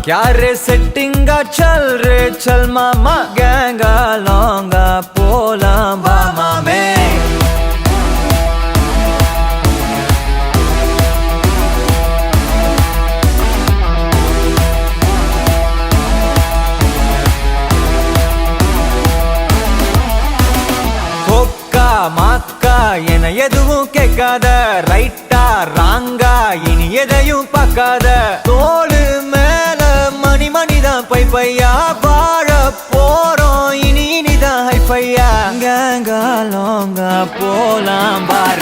क्या रे सेटिंगा चल रे चल मामा गैंगा लौंगा पोला मामा में மாக்கா என எதுவும் கேட்காத ரைட்டா ராங்கா இனி எதையும் பார்க்காத தோளு மேல மணி மணிதான் பை பையா வாழ போறோம் இனி இனிதான் ஹை பையா கேங்கா லோங்கா போலாம் பாரு